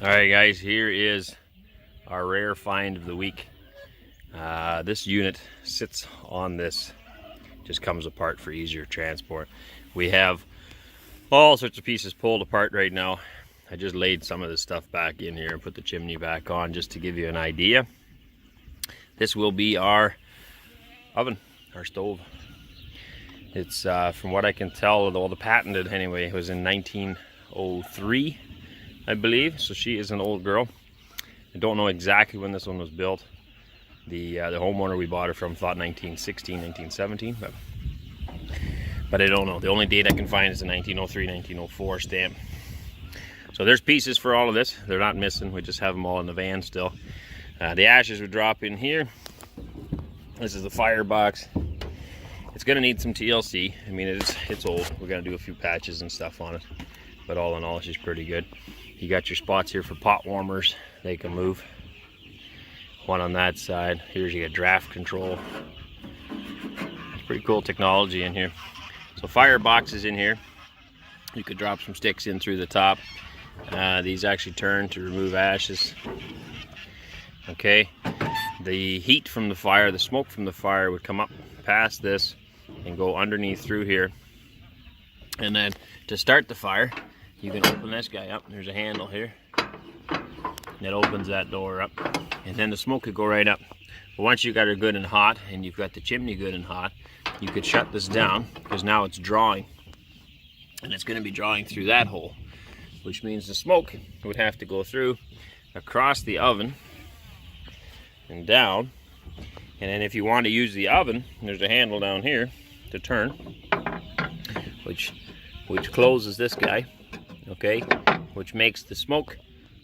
Alright guys, here is our rare find of the week. This unit sits on this, just comes apart for easier transport. We have all sorts of pieces pulled apart right now. I just laid some of this stuff back in here and put the chimney back on just to give you an idea. This will be our oven, our stove. It's from what I can tell, although the patented anyway, it was in 1903. I believe, so she is an old girl. I don't know exactly when this one was built. The homeowner we bought her from thought 1916, 1917, but I don't know. The only date I can find is a 1903, 1904 stamp. So there's pieces for all of this. They're not missing. We just have them all in the van still. The ashes would drop in here. This is the firebox. It's gonna need some TLC. I mean, it's old. We're gonna do a few patches and stuff on it, but all in all, it's just pretty good. You got your spots here for pot warmers. They can move. One on that side. Here's you got draft control. It's pretty cool technology in here. So fire boxes in here. You could drop some sticks in through the top. These actually turn to remove ashes. Okay. The heat from the fire, the smoke from the fire would come up past this and go underneath through here. And then to start the fire, you can open this guy up. There's a handle here. And it opens that door up. And then the smoke could go right up. But once you got it good and hot, and you've got the chimney good and hot, you could shut this down, because now it's drawing. And it's going to be drawing through that hole, which means the smoke would have to go through across the oven and down. And then if you want to use the oven, there's a handle down here to turn, which closes this guy. Okay, which makes the smoke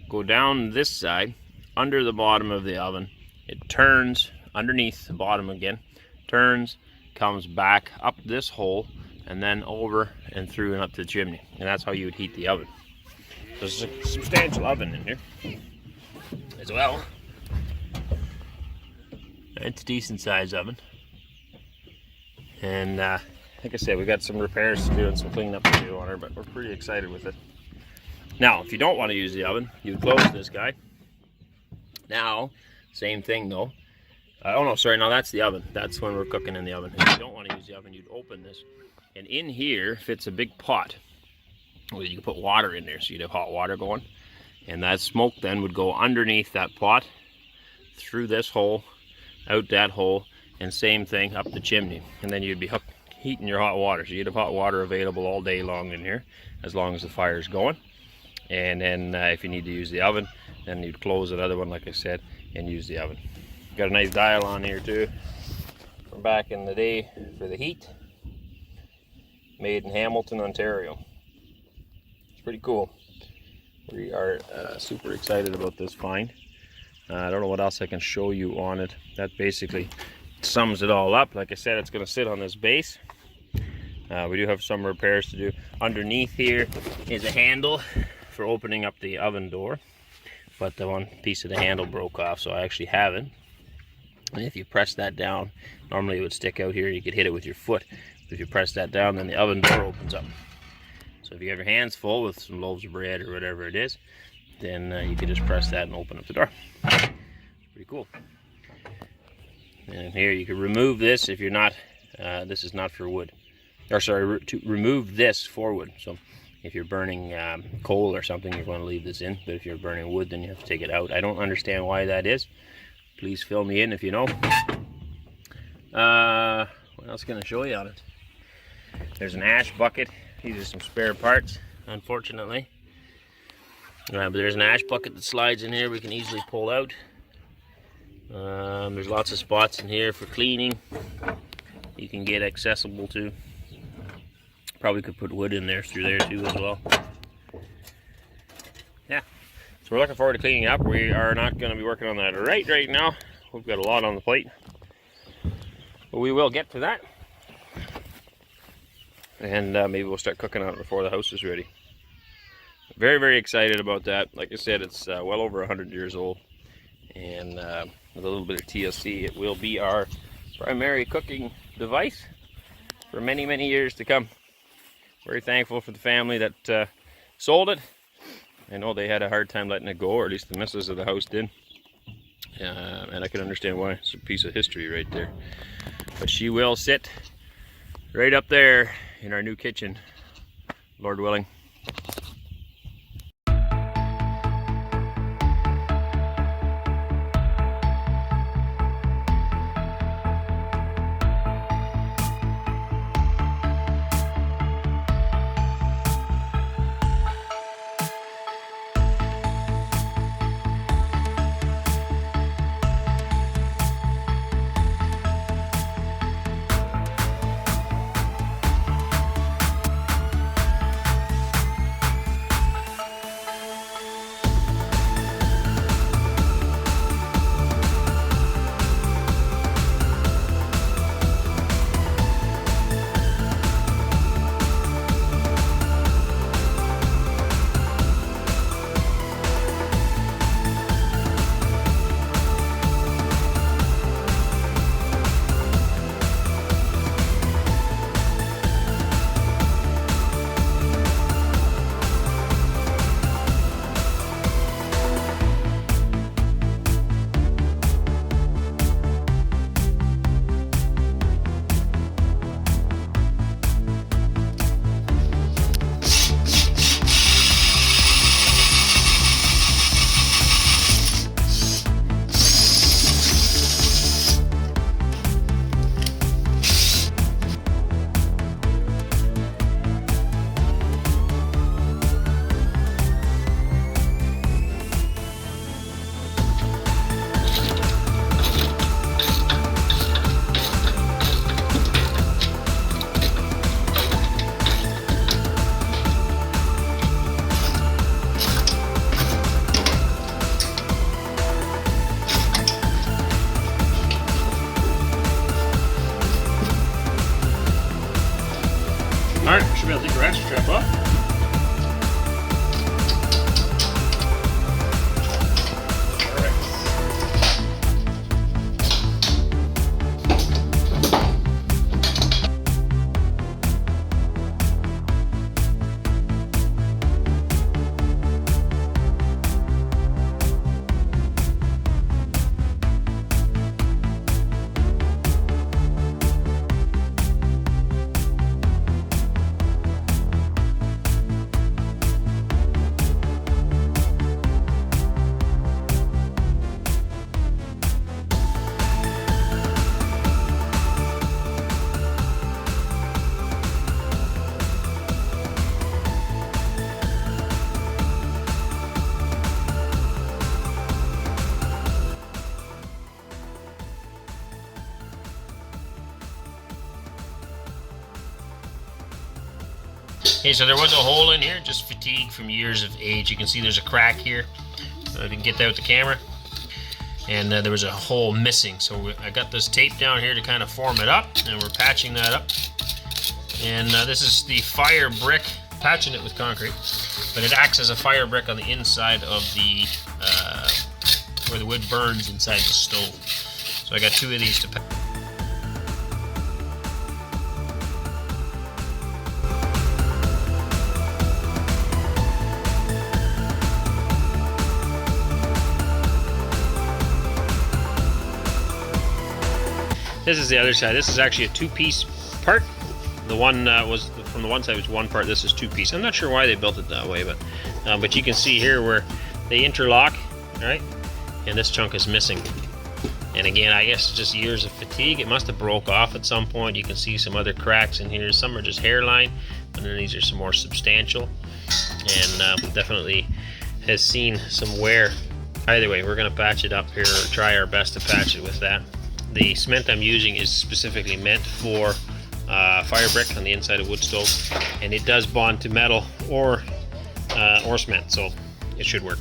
go down this side under the bottom of the oven. It turns underneath the bottom again, turns, comes back up this hole, and then over and through and up to the chimney. And that's how you would heat the oven. There's a substantial oven in here as well. It's a decent size oven. And like I said, we got some repairs to do and some cleanup to do on her, but we're pretty excited with it. Now, if you don't want to use the oven, you close this guy. Now, same thing though. Oh no, sorry, no, that's the oven. That's when we're cooking in the oven. If you don't want to use the oven, you'd open this. And in here fits a big pot. Well, you can put water in there, so you'd have hot water going. And that smoke then would go underneath that pot, through this hole, out that hole, and same thing up the chimney. And then you'd be heating your hot water. So you'd have hot water available all day long in here, as long as the fire's going. And then if you need to use the oven, then you'd close that other one, like I said, and use the oven. Got a nice dial on here too, from back in the day for the heat. Made in Hamilton, Ontario. It's pretty cool. We are super excited about this find. I don't know what else I can show you on it. That basically sums it all up. Like I said, it's going to sit on this base. We do have some repairs to do. Underneath here is a handle for opening up the oven door, but the one piece of the handle broke off, so I actually have it. And if you press that down, normally it would stick out here, you could hit it with your foot. But if you press that down, then the oven door opens up. So if you have your hands full with some loaves of bread or whatever it is, then you can just press that and open up the door. Pretty cool. And here you can remove this if you're not, this is not for wood. Or sorry, to remove this for wood. So if you're burning coal or something, you're going to leave this in. But if you're burning wood, then you have to take it out. I don't understand why that is. Please fill me in if you know. What else can I show you on it? There's an ash bucket. These are some spare parts, unfortunately. But there's an ash bucket that slides in here. We can easily pull out. There's lots of spots in here for cleaning. You can get accessible to. Probably could put wood in there through there too as well. Yeah, so we're looking forward to cleaning up. We are not going to be working on that right now. We've got a lot on the plate, but we will get to that. And maybe we'll start cooking on it before the house is ready. Very, very excited about that. Like I said, it's well over 100 years old, and with a little bit of TLC, it will be our primary cooking device for many, many years to come. Very thankful for the family that sold it, I know they had a hard time letting it go, or at least the missus of the house did. And I can understand why. It's a piece of history right there. But she will sit right up there in our new kitchen, Lord willing. Alright, should be able to take the ratchet strap off. Okay, so there was a hole in here, just fatigue from years of age. You can see there's a crack here. I didn't get that with the camera. And there was a hole missing. So I got this tape down here to kind of form it up, and we're patching that up. And this is the fire brick, patching it with concrete, but it acts as a fire brick on the inside of the, where the wood burns inside the stove. So I got two of these to patch. This is the other side. This is actually a two-piece part. The one was from the one side was one part. This is two-piece. I'm not sure why they built it that way, but you can see here where they interlock, right? And this chunk is missing. And again, I guess it's just years of fatigue. It must have broke off at some point. You can see some other cracks in here. Some are just hairline, and then these are some more substantial. And definitely has seen some wear. Either way, we're gonna patch it up here, or try our best to patch it with that. The cement I'm using is specifically meant for fire brick on the inside of wood stove, and it does bond to metal or cement, so it should work.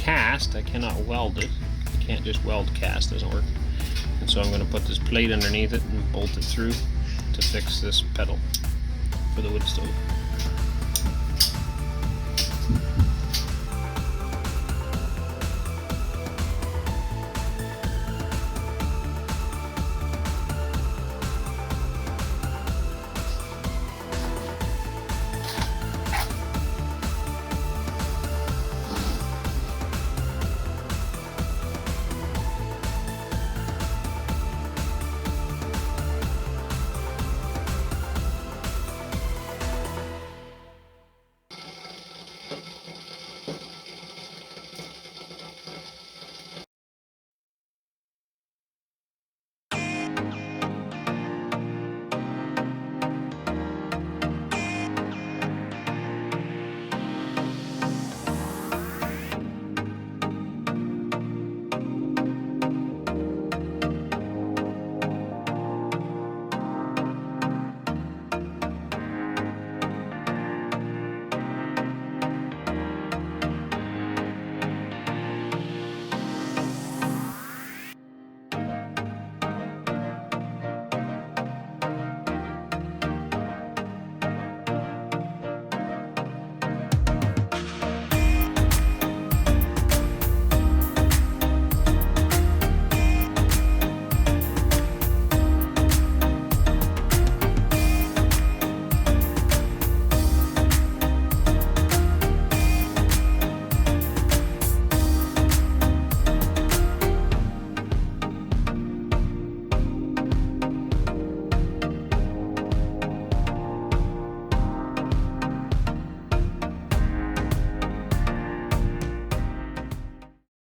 cast, I cannot weld it. You can't just weld cast, doesn't work. And so I'm going to put this plate underneath it and bolt it through to fix this pedal for the wood stove.